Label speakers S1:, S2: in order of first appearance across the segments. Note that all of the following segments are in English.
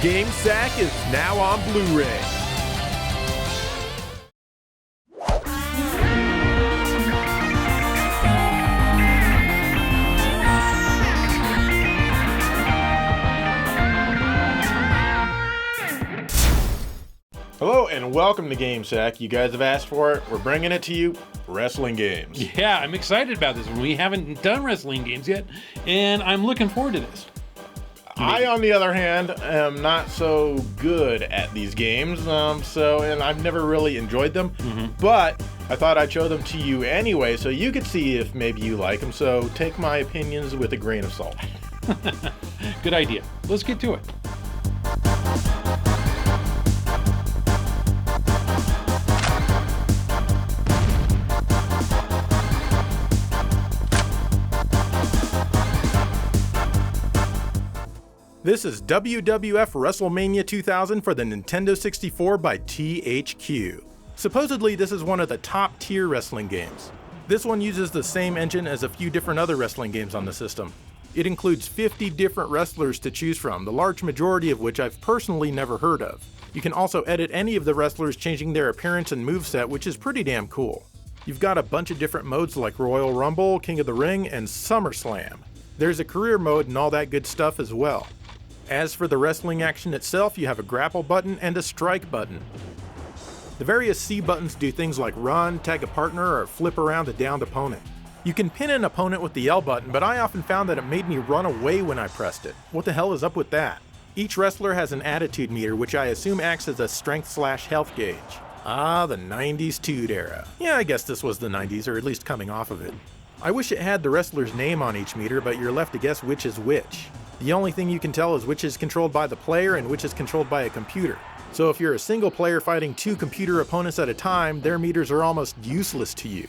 S1: Game Sack is now on Blu-ray. Hello and welcome to Game Sack. You guys have asked for it. We're bringing it to you. Wrestling games.
S2: Yeah, I'm excited about this. We haven't done wrestling games yet, and I'm looking forward to this.
S1: I, on the other hand, am not so good at these games, and I've never really enjoyed them, but I thought I'd show them to you anyway so you could see if maybe you like them, so take my opinions with a grain of salt.
S2: Good idea. Let's get to it.
S1: This is WWF WrestleMania 2000 for the Nintendo 64 by THQ. Supposedly, this is one of the top tier wrestling games. This one uses the same engine as a few different other wrestling games on the system. It includes 50 different wrestlers to choose from, the large majority of which I've personally never heard of. You can also edit any of the wrestlers changing their appearance and moveset, which is pretty damn cool. You've got a bunch of different modes like Royal Rumble, King of the Ring, and SummerSlam. There's a career mode and all that good stuff as well. As for the wrestling action itself, you have a grapple button and a strike button. The various C buttons do things like run, tag a partner, or flip around a downed opponent. You can pin an opponent with the L button, but I often found that it made me run away when I pressed it. What the hell is up with that? Each wrestler has an attitude meter, which I assume acts as a strength/health gauge. Ah, the 90s Tood era. Yeah, I guess this was the 90s, or at least coming off of it. I wish it had the wrestler's name on each meter, but you're left to guess which is which. The only thing you can tell is which is controlled by the player and which is controlled by a computer. So if you're a single player fighting two computer opponents at a time, their meters are almost useless to you.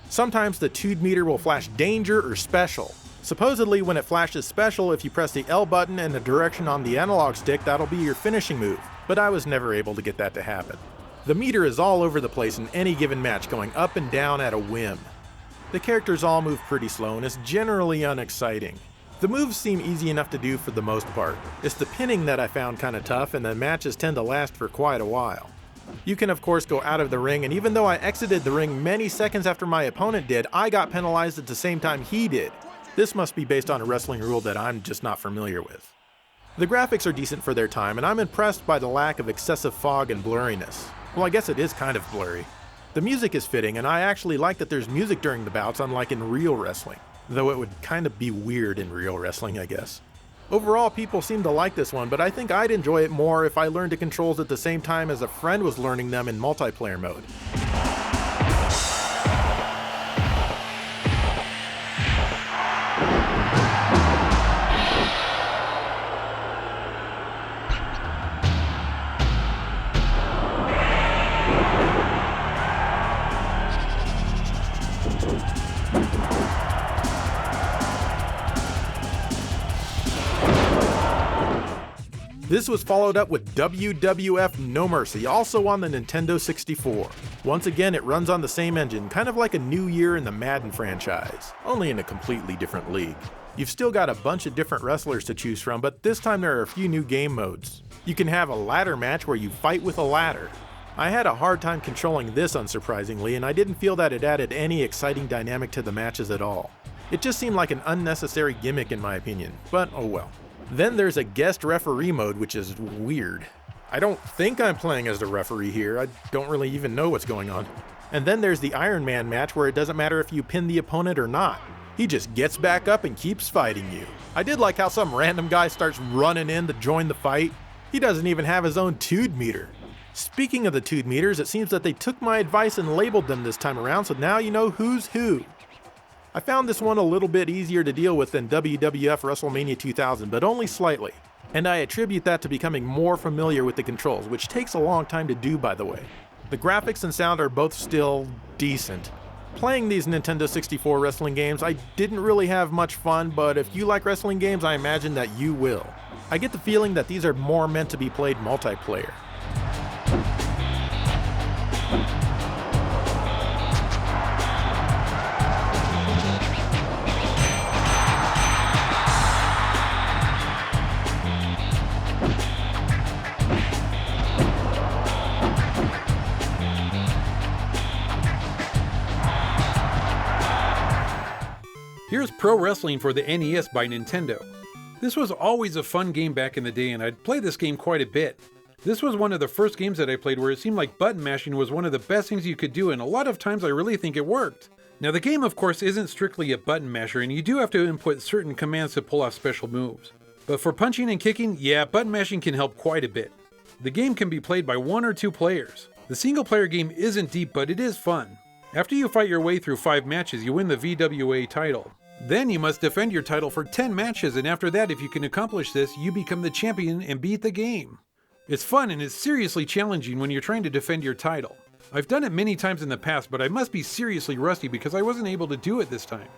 S1: Sometimes the Tood meter will flash danger or special. Supposedly when it flashes special, if you press the L button and the direction on the analog stick, that'll be your finishing move, but I was never able to get that to happen. The meter is all over the place in any given match, going up and down at a whim. The characters all move pretty slow and is generally unexciting. The moves seem easy enough to do for the most part. It's the pinning that I found kinda tough, and the matches tend to last for quite a while. You can of course go out of the ring, and even though I exited the ring many seconds after my opponent did, I got penalized at the same time he did. This must be based on a wrestling rule that I'm just not familiar with. The graphics are decent for their time, and I'm impressed by the lack of excessive fog and blurriness. Well, I guess it is kind of blurry. The music is fitting, and I actually like that there's music during the bouts, unlike in real wrestling. Though it would kind of be weird in real wrestling, I guess. Overall, people seem to like this one, but I think I'd enjoy it more if I learned the controls at the same time as a friend was learning them in multiplayer mode. This was followed up with WWF No Mercy, also on the Nintendo 64. Once again, it runs on the same engine, kind of like a New Year in the Madden franchise, only in a completely different league. You've still got a bunch of different wrestlers to choose from, but this time there are a few new game modes. You can have a ladder match where you fight with a ladder. I had a hard time controlling this, unsurprisingly, and I didn't feel that it added any exciting dynamic to the matches at all. It just seemed like an unnecessary gimmick in my opinion, but oh well. Then there's a guest referee mode, which is weird. I don't think I'm playing as the referee here, I don't really even know what's going on. And then there's the Iron Man match where it doesn't matter if you pin the opponent or not. He just gets back up and keeps fighting you. I did like how some random guy starts running in to join the fight. He doesn't even have his own Tood meter. Speaking of the Tood meters, it seems that they took my advice and labeled them this time around, so now you know who's who. I found this one a little bit easier to deal with than WWF WrestleMania 2000, but only slightly. And I attribute that to becoming more familiar with the controls, which takes a long time to do, by the way. The graphics and sound are both still decent. Playing these Nintendo 64 wrestling games, I didn't really have much fun, but if you like wrestling games, I imagine that you will. I get the feeling that these are more meant to be played multiplayer.
S2: Here's Pro Wrestling for the NES by Nintendo. This was always a fun game back in the day, and I'd play this game quite a bit. This was one of the first games that I played where it seemed like button mashing was one of the best things you could do, and a lot of times I really think it worked. Now the game of course isn't strictly a button masher, and you do have to input certain commands to pull off special moves. But for punching and kicking, yeah, button mashing can help quite a bit. The game can be played by 1 or 2 players. The single player game isn't deep, but it is fun. After you fight your way through 5 matches, you win the VWA title. Then you must defend your title for 10 matches, and after that, if you can accomplish this, you become the champion and beat the game. It's fun and it's seriously challenging when you're trying to defend your title. I've done it many times in the past, but I must be seriously rusty because I wasn't able to do it this time.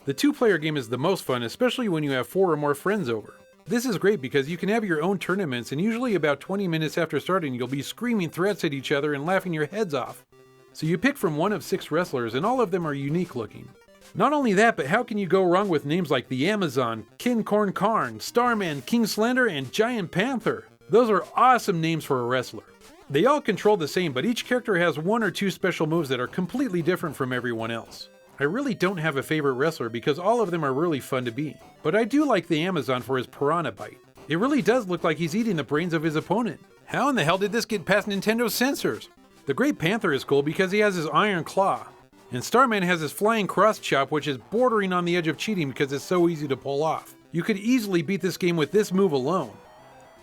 S2: The 2-player game is the most fun, especially when you have 4 or more friends over. This is great because you can have your own tournaments, and usually about 20 minutes after starting you'll be screaming threats at each other and laughing your heads off. So you pick from one of 6 wrestlers, and all of them are unique looking. Not only that, but how can you go wrong with names like the Amazon, King Corn Karn, Starman, King Slender, and Giant Panther? Those are awesome names for a wrestler. They all control the same, but each character has 1 or 2 special moves that are completely different from everyone else. I really don't have a favorite wrestler because all of them are really fun to beat. But I do like the Amazon for his piranha bite. It really does look like he's eating the brains of his opponent. How in the hell did this get past Nintendo's censors? The Great Panther is cool because he has his iron claw. And Starman has his flying cross chop, which is bordering on the edge of cheating because it's so easy to pull off. You could easily beat this game with this move alone.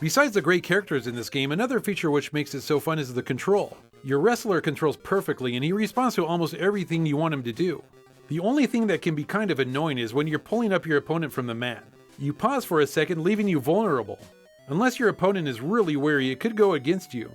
S2: Besides the great characters in this game, another feature which makes it so fun is the control. Your wrestler controls perfectly and he responds to almost everything you want him to do. The only thing that can be kind of annoying is when you're pulling up your opponent from the mat. You pause for a second, leaving you vulnerable. Unless your opponent is really wary, it could go against you.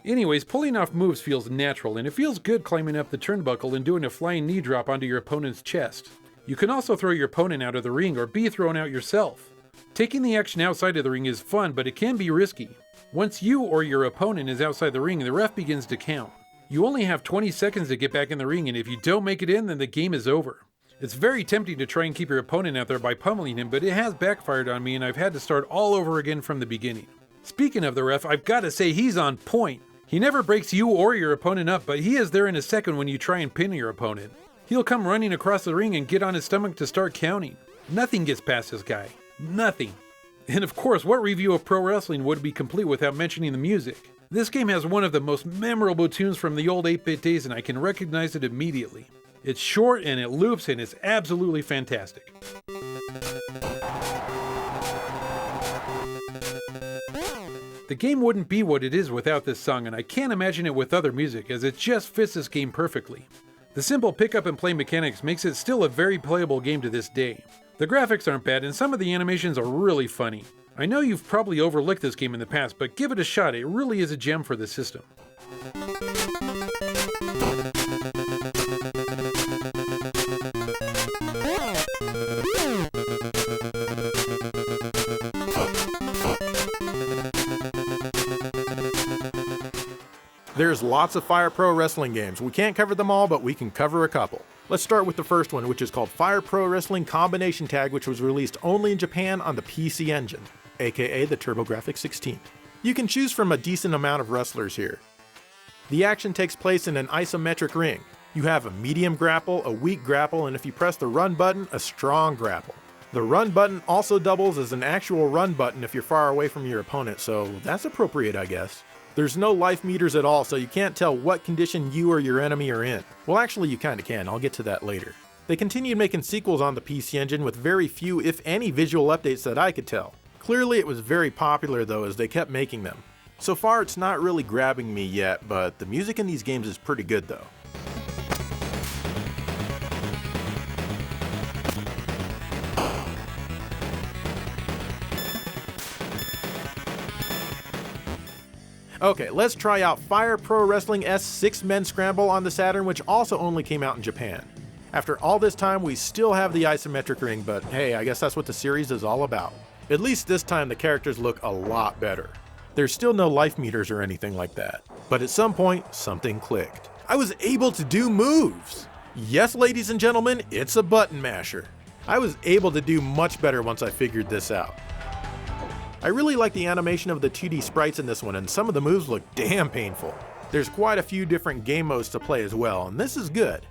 S2: Anyways, pulling off moves feels natural, and it feels good climbing up the turnbuckle and doing a flying knee drop onto your opponent's chest. You can also throw your opponent out of the ring or be thrown out yourself. Taking the action outside of the ring is fun, but it can be risky. Once you or your opponent is outside the ring, the ref begins to count. You only have 20 seconds to get back in the ring, and if you don't make it in, then the game is over. It's very tempting to try and keep your opponent out there by pummeling him, but it has backfired on me and I've had to start all over again from the beginning. Speaking of the ref, I've got to say he's on point. He never breaks you or your opponent up, but he is there in a second when you try and pin your opponent. He'll come running across the ring and get on his stomach to start counting. Nothing gets past this guy. Nothing. And of course, what review of pro wrestling would be complete without mentioning the music? This game has one of the most memorable tunes from the old 8-bit days, and I can recognize it immediately. It's short and it loops and it's absolutely fantastic. The game wouldn't be what it is without this song, and I can't imagine it with other music, as it just fits this game perfectly. The simple pick up and play mechanics makes it still a very playable game to this day. The graphics aren't bad, and some of the animations are really funny. I know you've probably overlooked this game in the past, but give it a shot, it really is a gem for the system.
S1: There's lots of Fire Pro Wrestling games. We can't cover them all, but we can cover a couple. Let's start with the first one, which is called Fire Pro Wrestling Combination Tag, which was released only in Japan on the PC Engine, aka the TurboGrafx 16. You can choose from a decent amount of wrestlers here. The action takes place in an isometric ring. You have a medium grapple, a weak grapple, and if you press the run button, a strong grapple. The run button also doubles as an actual run button if you're far away from your opponent, so that's appropriate, I guess. There's no life meters at all, so you can't tell what condition you or your enemy are in. Well, actually you kinda can, I'll get to that later. They continued making sequels on the PC Engine with very few, if any, visual updates that I could tell. Clearly it was very popular though, as they kept making them. So far it's not really grabbing me yet, but the music in these games is pretty good though. Okay, let's try out Fire Pro Wrestling S 6-Men Scramble on the Saturn, which also only came out in Japan. After all this time, we still have the isometric ring, but hey, I guess that's what the series is all about. At least this time the characters look a lot better. There's still no life meters or anything like that, but at some point, something clicked. I was able to do moves! Yes, ladies and gentlemen, it's a button masher. I was able to do much better once I figured this out. I really like the animation of the 2D sprites in this one, and some of the moves look damn painful. There's quite a few different game modes to play as well, and this is good.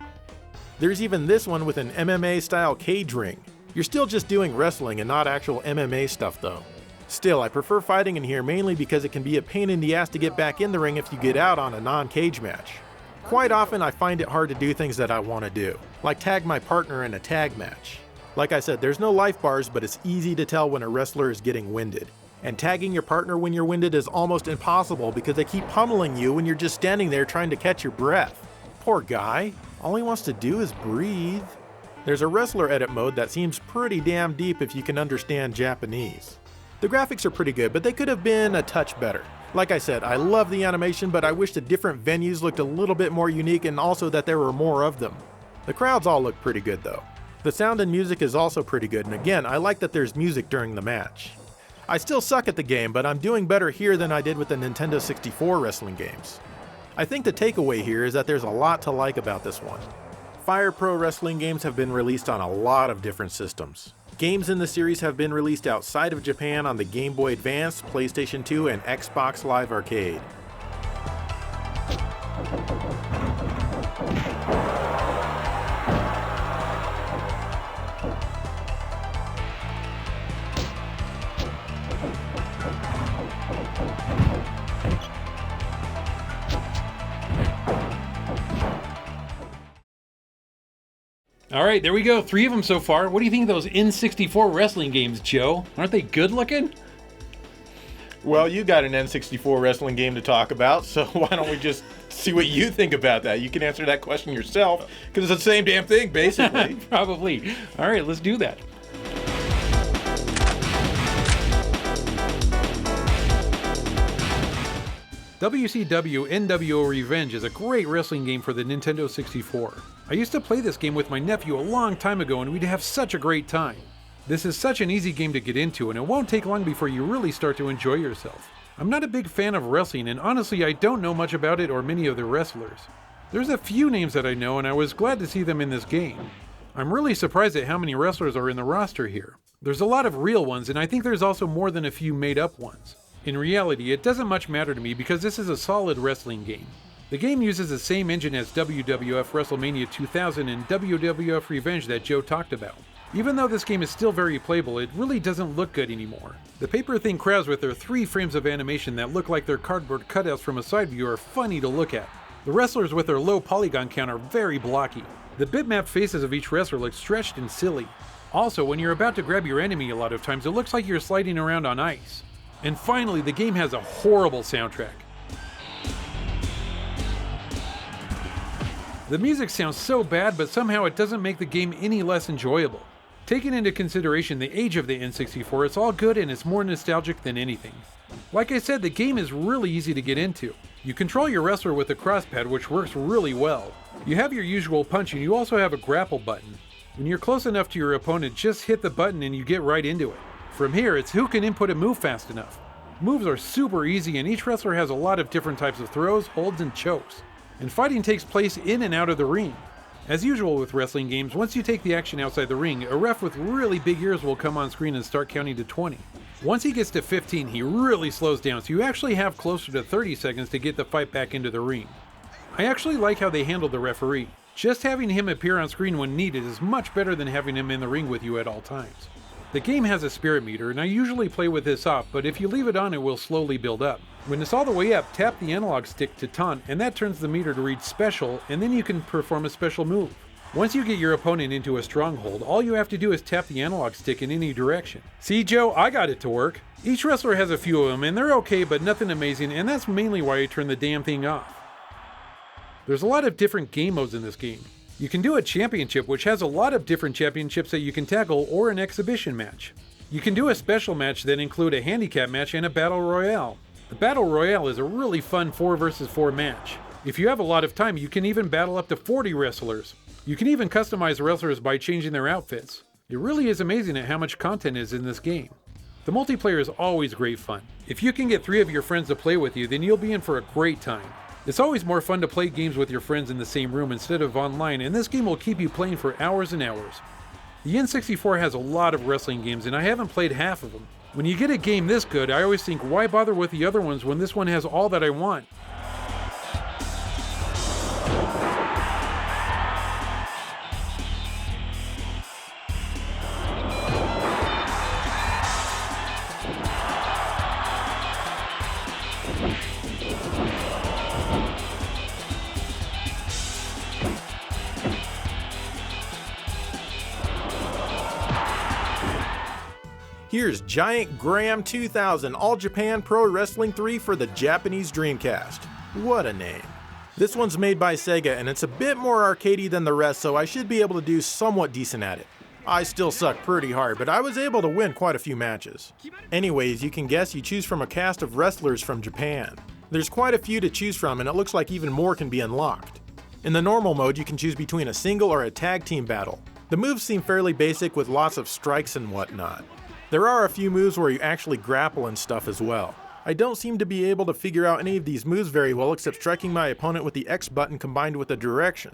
S1: There's even this one with an MMA style cage ring. You're still just doing wrestling and not actual MMA stuff though. Still, I prefer fighting in here mainly because it can be a pain in the ass to get back in the ring if you get out on a non-cage match. Quite often I find it hard to do things that I want to do, like tag my partner in a tag match. Like I said, there's no life bars, but it's easy to tell when a wrestler is getting winded. And tagging your partner when you're winded is almost impossible because they keep pummeling you when you're just standing there trying to catch your breath. Poor guy, all he wants to do is breathe. There's a wrestler edit mode that seems pretty damn deep if you can understand Japanese. The graphics are pretty good, but they could have been a touch better. Like I said, I love the animation, but I wish the different venues looked a little bit more unique and also that there were more of them. The crowds all look pretty good though. The sound and music is also pretty good, and again, I like that there's music during the match. I still suck at the game, but I'm doing better here than I did with the Nintendo 64 wrestling games. I think the takeaway here is that there's a lot to like about this one. Fire Pro wrestling games have been released on a lot of different systems. Games in the series have been released outside of Japan on the Game Boy Advance, PlayStation 2, and Xbox Live Arcade.
S2: All right, there we go. 3 of them so far. What do you think of those N64 wrestling games, Joe? Aren't they good looking?
S1: Well, you got an N64 wrestling game to talk about, so why don't we just see what you think about that? You can answer that question yourself, because it's the same damn thing, basically.
S2: Probably. All right, let's do that. WCW NWO Revenge is a great wrestling game for the Nintendo 64. I used to play this game with my nephew a long time ago and we'd have such a great time. This is such an easy game to get into and it won't take long before you really start to enjoy yourself. I'm not a big fan of wrestling and honestly I don't know much about it or many of the wrestlers. There's a few names that I know and I was glad to see them in this game. I'm really surprised at how many wrestlers are in the roster here. There's a lot of real ones and I think there's also more than a few made up ones. In reality, it doesn't much matter to me because this is a solid wrestling game. The game uses the same engine as WWF WrestleMania 2000 and WWF Revenge that Joe talked about. Even though this game is still very playable, it really doesn't look good anymore. The paper-thin crowds with their 3 frames of animation that look like they're cardboard cutouts from a side view are funny to look at. The wrestlers with their low polygon count are very blocky. The bitmap faces of each wrestler look stretched and silly. Also, when you're about to grab your enemy a lot of times, it looks like you're sliding around on ice. And finally, the game has a horrible soundtrack. The music sounds so bad, but somehow it doesn't make the game any less enjoyable. Taking into consideration the age of the N64, it's all good and it's more nostalgic than anything. Like I said, the game is really easy to get into. You control your wrestler with a crosspad, which works really well. You have your usual punch and you also have a grapple button. When you're close enough to your opponent, just hit the button and you get right into it. From here, it's who can input a move fast enough. Moves are super easy and each wrestler has a lot of different types of throws, holds, and chokes. And fighting takes place in and out of the ring. As usual with wrestling games, once you take the action outside the ring, a ref with really big ears will come on screen and start counting to 20. Once he gets to 15, he really slows down, so you actually have closer to 30 seconds to get the fight back into the ring. I actually like how they handle the referee. Just having him appear on screen when needed is much better than having him in the ring with you at all times. The game has a spirit meter, and I usually play with this off, but if you leave it on, it will slowly build up. When it's all the way up, tap the analog stick to taunt, and that turns the meter to read special, and then you can perform a special move. Once you get your opponent into a stronghold, all you have to do is tap the analog stick in any direction. See, Joe, I got it to work. Each wrestler has a few of them, and they're okay, but nothing amazing, and that's mainly why I turned the damn thing off. There's a lot of different game modes in this game. You can do a championship, which has a lot of different championships that you can tackle, or an exhibition match. You can do a special match that include a handicap match and a battle royale. The battle royale is a really fun 4 versus 4 match. If you have a lot of time, you can even battle up to 40 wrestlers. You can even customize wrestlers by changing their outfits. It really is amazing at how much content is in this game. The multiplayer is always great fun. If you can get 3 of your friends to play with you, then you'll be in for a great time. It's always more fun to play games with your friends in the same room instead of online, and this game will keep you playing for hours and hours. The N64 has a lot of wrestling games, and I haven't played half of them. When you get a game this good, I always think, why bother with the other ones when this one has all that I want?
S1: Here's Giant Graham 2000 All Japan Pro Wrestling 3 for the Japanese Dreamcast. What a name. This one's made by Sega and it's a bit more arcadey than the rest, so I should be able to do somewhat decent at it. I still suck pretty hard, but I was able to win quite a few matches. Anyways, you can guess you choose from a cast of wrestlers from Japan. There's quite a few to choose from and it looks like even more can be unlocked. In the normal mode, you can choose between a single or a tag team battle. The moves seem fairly basic with lots of strikes and whatnot. There are a few moves where you actually grapple and stuff as well. I don't seem to be able to figure out any of these moves very well except striking my opponent with the X button combined with the direction.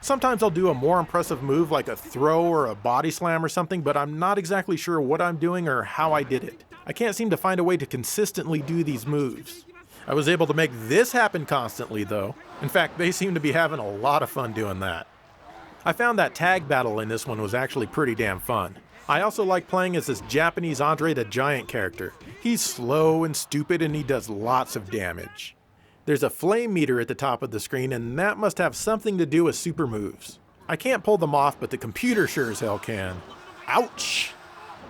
S1: Sometimes I'll do a more impressive move like a throw or a body slam or something, but I'm not exactly sure what I'm doing or how I did it. I can't seem to find a way to consistently do these moves. I was able to make this happen constantly though. In fact, they seem to be having a lot of fun doing that. I found that tag battle in this one was actually pretty damn fun. I also like playing as this Japanese Andre the Giant character. He's slow and stupid and he does lots of damage. There's a flame meter at the top of the screen and that must have something to do with super moves. I can't pull them off, but the computer sure as hell can. Ouch!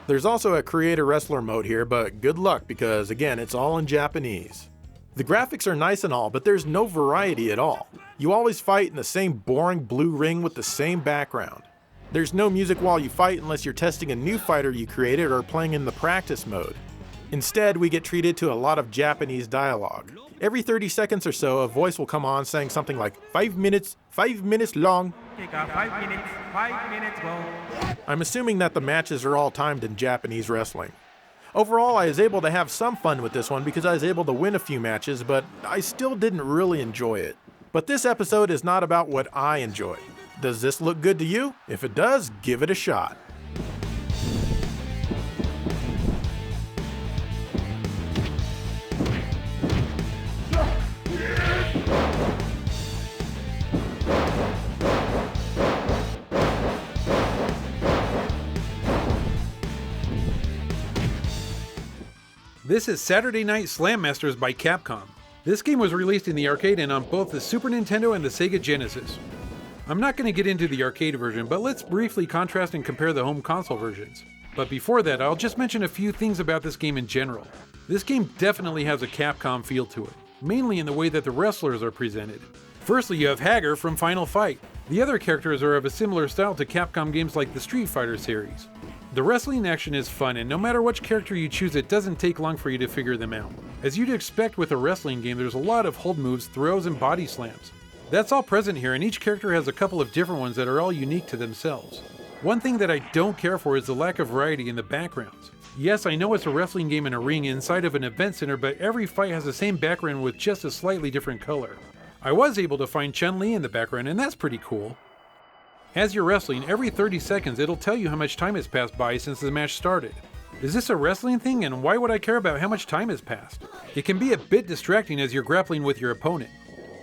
S1: There's also a creator wrestler mode here, but good luck because again, it's all in Japanese. The graphics are nice and all, but there's no variety at all. You always fight in the same boring blue ring with the same background. There's no music while you fight unless you're testing a new fighter you created or playing in the practice mode. Instead, we get treated to a lot of Japanese dialogue. Every 30 seconds or so, a voice will come on saying something like, 5 minutes long. 5 minutes go. I'm assuming that the matches are all timed in Japanese wrestling. Overall, I was able to have some fun with this one because I was able to win a few matches, but I still didn't really enjoy it. But this episode is not about what I enjoy. Does this look good to you? If it does, give it a shot.
S2: This is Saturday Night Slam Masters by Capcom. This game was released in the arcade and on both the Super Nintendo and the Sega Genesis. I'm not going to get into the arcade version, but let's briefly contrast and compare the home console versions. But before that, I'll just mention a few things about this game in general. This game definitely has a Capcom feel to it, mainly in the way that the wrestlers are presented. Firstly, you have Hager from Final Fight. The other characters are of a similar style to Capcom games like the Street Fighter series. The wrestling action is fun, and no matter which character you choose, it doesn't take long for you to figure them out. As you'd expect with a wrestling game, there's a lot of hold moves, throws, and body slams. That's all present here, and each character has a couple of different ones that are all unique to themselves. One thing that I don't care for is the lack of variety in the backgrounds. Yes, I know it's a wrestling game in a ring inside of an event center, but every fight has the same background with just a slightly different color. I was able to find Chun-Li in the background, and that's pretty cool. As you're wrestling, every 30 seconds it'll tell you how much time has passed by since the match started. Is this a wrestling thing, and why would I care about how much time has passed? It can be a bit distracting as you're grappling with your opponent.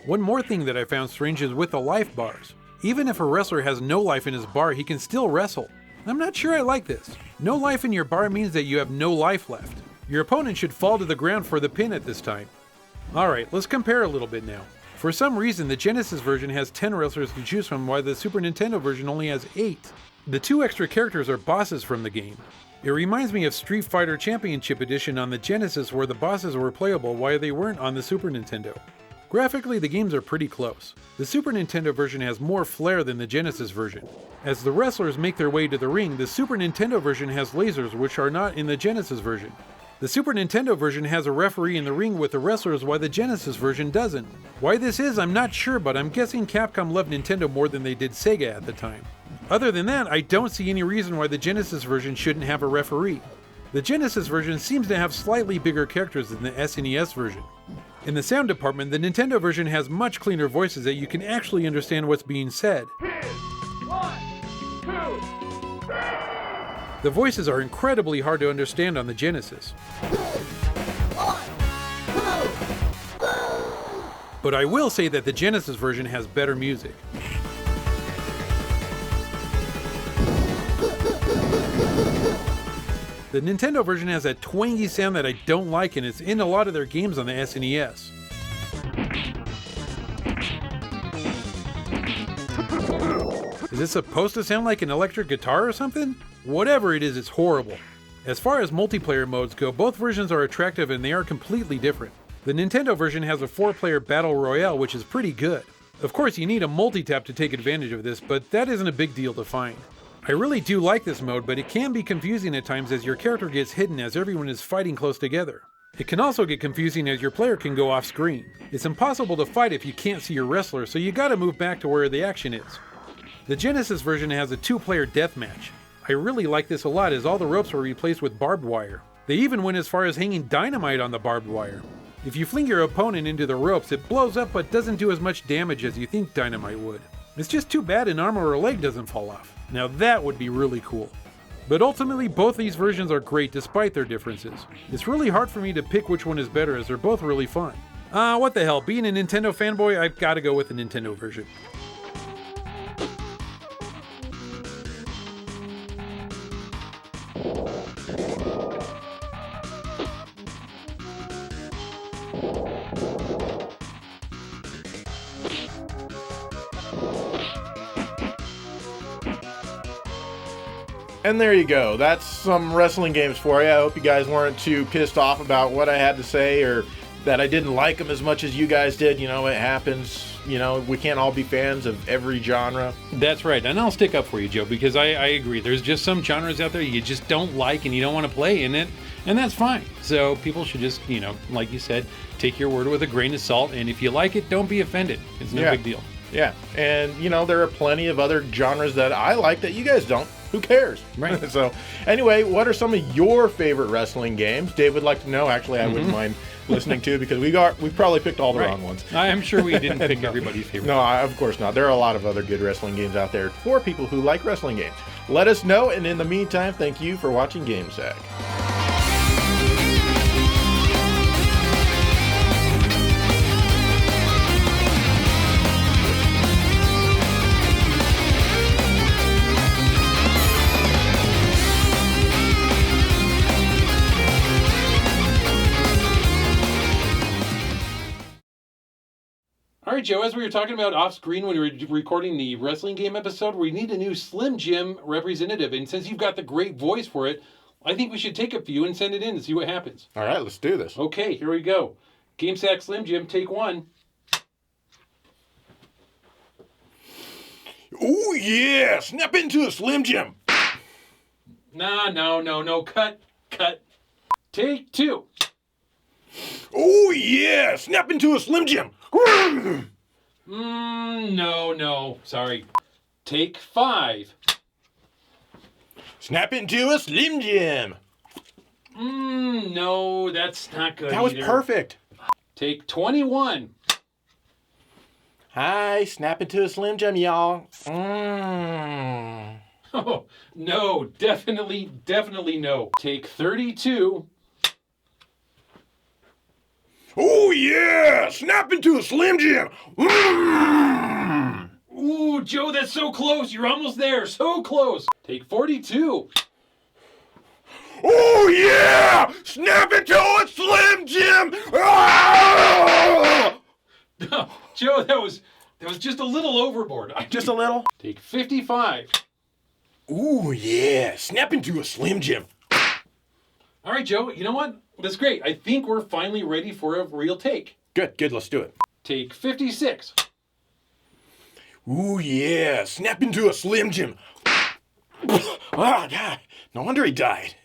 S2: One more thing that I found strange is with the life bars. Even if a wrestler has no life in his bar, he can still wrestle. I'm not sure I like this. No life in your bar means that you have no life left. Your opponent should fall to the ground for the pin at this time. Alright, let's compare a little bit now. For some reason, the Genesis version has 10 wrestlers to choose from, while the Super Nintendo version only has 8. The 2 extra characters are bosses from the game. It reminds me of Street Fighter Championship Edition on the Genesis, where the bosses were playable while they weren't on the Super Nintendo. Graphically, the games are pretty close. The Super Nintendo version has more flair than the Genesis version. As the wrestlers make their way to the ring, the Super Nintendo version has lasers, which are not in the Genesis version. The Super Nintendo version has a referee in the ring with the wrestlers, while the Genesis version doesn't. Why this is, I'm not sure, but I'm guessing Capcom loved Nintendo more than they did Sega at the time. Other than that, I don't see any reason why the Genesis version shouldn't have a referee. The Genesis version seems to have slightly bigger characters than the SNES version. In the sound department, the Nintendo version has much cleaner voices that you can actually understand what's being said.
S3: 1, 2, 3.
S2: The voices are incredibly hard to understand on the Genesis. But I will say that the Genesis version has better music. The Nintendo version has that twangy sound that I don't like, and it's in a lot of their games on the SNES. Is this supposed to sound like an electric guitar or something? Whatever it is, it's horrible. As far as multiplayer modes go, both versions are attractive and they are completely different. The Nintendo version has a 4-player battle royale, which is pretty good. Of course, you need a multi-tap to take advantage of this, but that isn't a big deal to find. I really do like this mode, but it can be confusing at times as your character gets hidden as everyone is fighting close together. It can also get confusing as your player can go off screen. It's impossible to fight if you can't see your wrestler, so you gotta move back to where the action is. The Genesis version has a 2-player deathmatch. I really like this a lot as all the ropes were replaced with barbed wire. They even went as far as hanging dynamite on the barbed wire. If you fling your opponent into the ropes, it blows up but doesn't do as much damage as you think dynamite would. It's just too bad an arm or a leg doesn't fall off. Now that would be really cool. But ultimately, both these versions are great despite their differences. It's really hard for me to pick which one is better as they're both really fun. What the hell, being a Nintendo fanboy, I've gotta go with the Nintendo version.
S1: And there you go. That's some wrestling games for you. I hope you guys weren't too pissed off about what I had to say or that I didn't like them as much as you guys did. You know, it happens. You know, we can't all be fans of every genre.
S2: That's right, and I'll stick up for you, Joe, because I agree. There's just some genres out there you just don't like and you don't want to play in it, and that's fine. So people should just, you know, like you said, take your word with a grain of salt, and if you like it, don't be offended. It's no big deal.
S1: Yeah, and, you know, there are plenty of other genres that I like that you guys don't. Who cares?
S2: Right.
S1: So, anyway, what are some of your favorite wrestling games? Dave would like to know. Actually, I wouldn't mind listening to because we probably picked all the wrong ones.
S2: I am sure we didn't pick everybody's favorite.
S1: No, of course not. There are a lot of other good wrestling games out there for people who like wrestling games. Let us know, and in the meantime, thank you for watching GameSack.
S2: All right, Joe, as we were talking about off screen when we were recording the wrestling game episode, we need a new Slim Jim representative. And since you've got the great voice for it, I think we should take a few and send it in and see what happens.
S1: All right, let's do this.
S2: Okay, here we go. GameSack Slim Jim, take one.
S1: Oh, yeah! Snap into a Slim Jim!
S2: No. Cut. Take two.
S1: Oh, yeah! Snap into a Slim Jim!
S2: No. Sorry. Take five.
S1: Snap into a Slim Jim!
S2: No, that's not good
S1: That was
S2: either.
S1: perfect.
S2: Take 21.
S1: Hi, snap into a Slim Jim, y'all.
S2: Oh, no, definitely no. Take 32.
S1: Oh, yeah! Snap into a Slim Jim!
S2: Ooh, Joe, that's so close. You're almost there. So close. Take 42.
S1: Oh, yeah! Snap into a Slim Jim!
S2: Joe, that was just a little overboard.
S1: Just a little?
S2: Take 55.
S1: Ooh, yeah! Snap into a Slim Jim!
S2: All right, Joe, you know what? That's great. I think we're finally ready for a real take.
S1: Good, let's do it.
S2: Take 56.
S1: Ooh, yeah! Snap into a Slim Jim! Oh, God! No wonder he died.